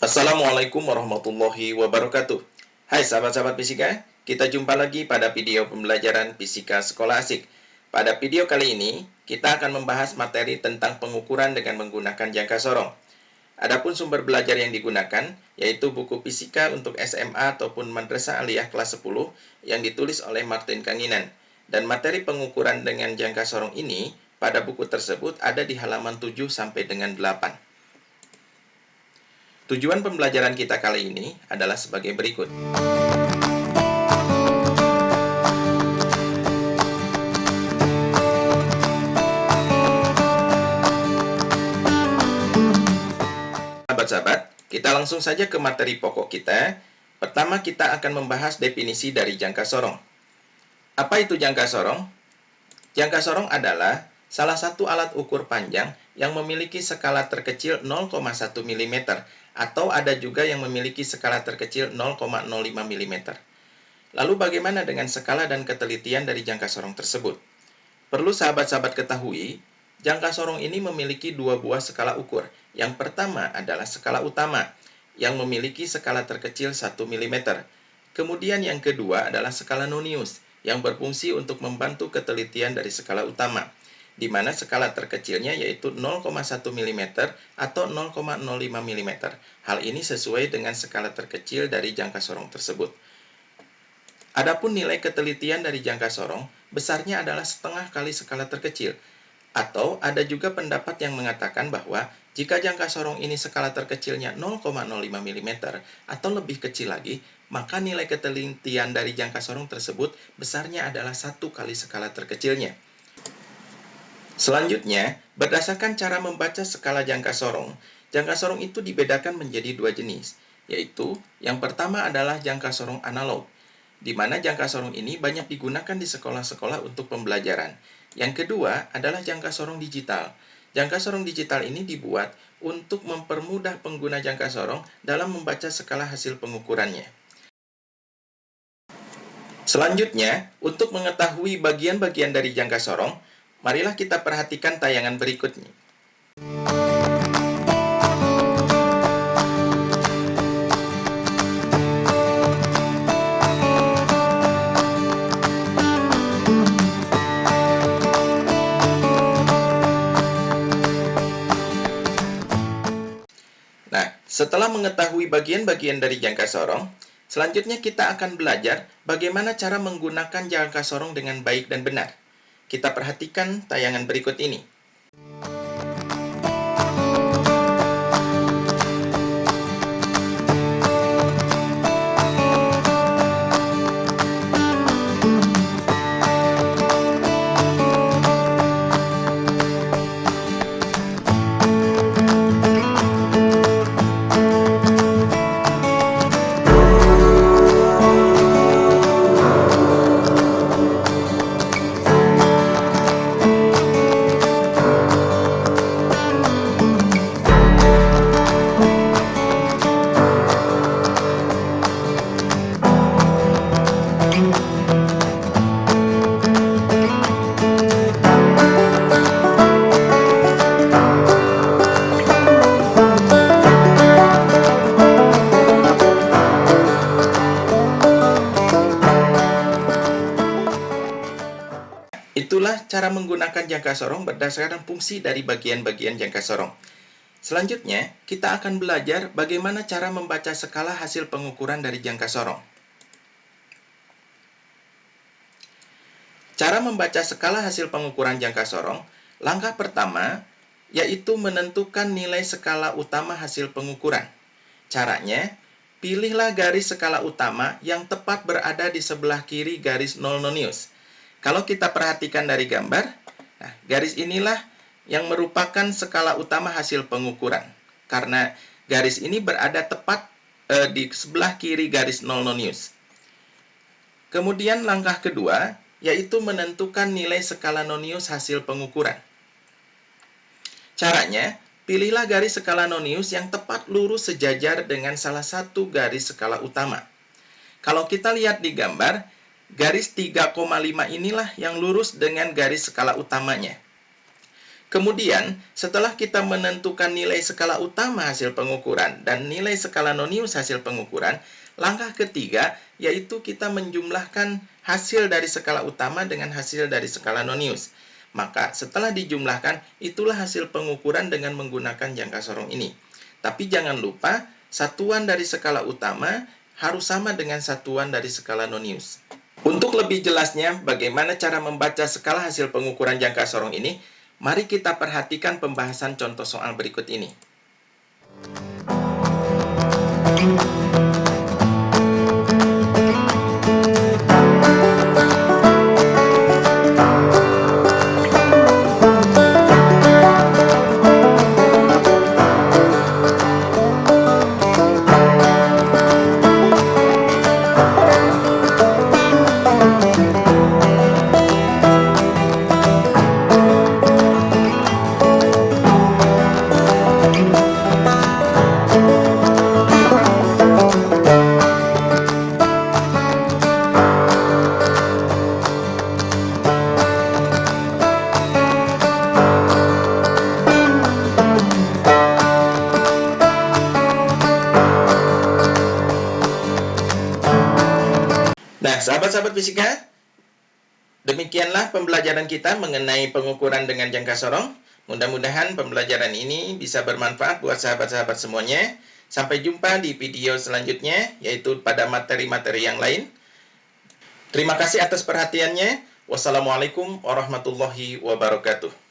Assalamualaikum warahmatullahi wabarakatuh. Hai sahabat-sahabat fisika, kita jumpa lagi pada video pembelajaran fisika sekolah asik. Pada video kali ini, kita akan membahas materi tentang pengukuran dengan menggunakan jangka sorong. Adapun sumber belajar yang digunakan, yaitu buku fisika untuk SMA ataupun Madrasah Aliyah kelas 10 yang ditulis oleh Martin Kanginan. Dan materi pengukuran dengan jangka sorong ini, pada buku tersebut ada di halaman 7 sampai dengan 8. Tujuan pembelajaran kita kali ini adalah sebagai berikut. Sahabat-sahabat, kita langsung saja ke materi pokok kita. Pertama, kita akan membahas definisi dari jangka sorong. Apa itu jangka sorong? Jangka sorong adalah salah satu alat ukur panjang yang memiliki skala terkecil 0,1 mm atau ada juga yang memiliki skala terkecil 0,05 mm. Lalu bagaimana dengan skala dan ketelitian dari jangka sorong tersebut? Perlu sahabat-sahabat ketahui, jangka sorong ini memiliki dua buah skala ukur. Yang pertama adalah skala utama yang memiliki skala terkecil 1 mm. Kemudian yang kedua adalah skala nonius yang berfungsi untuk membantu ketelitian dari skala utama, di mana skala terkecilnya yaitu 0,1 mm atau 0,05 mm. Hal ini sesuai dengan skala terkecil dari jangka sorong tersebut. Adapun nilai ketelitian dari jangka sorong, besarnya adalah setengah kali skala terkecil. Atau ada juga pendapat yang mengatakan bahwa jika jangka sorong ini skala terkecilnya 0,05 mm atau lebih kecil lagi, maka nilai ketelitian dari jangka sorong tersebut besarnya adalah 1 kali skala terkecilnya. Selanjutnya, berdasarkan cara membaca skala jangka sorong itu dibedakan menjadi dua jenis, yaitu yang pertama adalah jangka sorong analog, di mana jangka sorong ini banyak digunakan di sekolah-sekolah untuk pembelajaran. Yang kedua adalah jangka sorong digital. Jangka sorong digital ini dibuat untuk mempermudah pengguna jangka sorong dalam membaca skala hasil pengukurannya. Selanjutnya, untuk mengetahui bagian-bagian dari jangka sorong, marilah kita perhatikan tayangan berikut ini. Nah, setelah mengetahui bagian-bagian dari jangka sorong, selanjutnya kita akan belajar bagaimana cara menggunakan jangka sorong dengan baik dan benar. Kita perhatikan tayangan berikut ini. Itulah cara menggunakan jangka sorong berdasarkan fungsi dari bagian-bagian jangka sorong. Selanjutnya, kita akan belajar bagaimana cara membaca skala hasil pengukuran dari jangka sorong. Cara membaca skala hasil pengukuran jangka sorong, langkah pertama yaitu menentukan nilai skala utama hasil pengukuran. Caranya, pilihlah garis skala utama yang tepat berada di sebelah kiri garis nol nonius. Kalau kita perhatikan dari gambar, nah, garis inilah yang merupakan skala utama hasil pengukuran. Karena garis ini berada tepat di sebelah kiri garis nol nonius. Kemudian langkah kedua, yaitu menentukan nilai skala nonius hasil pengukuran. Caranya, pilihlah garis skala nonius yang tepat lurus sejajar dengan salah satu garis skala utama. Kalau kita lihat di gambar, garis 3,5 inilah yang lurus dengan garis skala utamanya. Kemudian, setelah kita menentukan nilai skala utama hasil pengukuran dan nilai skala nonius hasil pengukuran, langkah ketiga yaitu kita menjumlahkan hasil dari skala utama dengan hasil dari skala nonius. Maka setelah dijumlahkan, itulah hasil pengukuran dengan menggunakan jangka sorong ini. Tapi jangan lupa, satuan dari skala utama harus sama dengan satuan dari skala nonius. Untuk lebih jelasnya bagaimana cara membaca skala hasil pengukuran jangka sorong ini, mari kita perhatikan pembahasan contoh soal berikut ini. Nah, sahabat-sahabat fisika, demikianlah pembelajaran kita mengenai pengukuran dengan jangka sorong. Mudah-mudahan pembelajaran ini bisa bermanfaat buat sahabat-sahabat semuanya. Sampai jumpa di video selanjutnya, yaitu pada materi-materi yang lain. Terima kasih atas perhatiannya. Wassalamualaikum warahmatullahi wabarakatuh.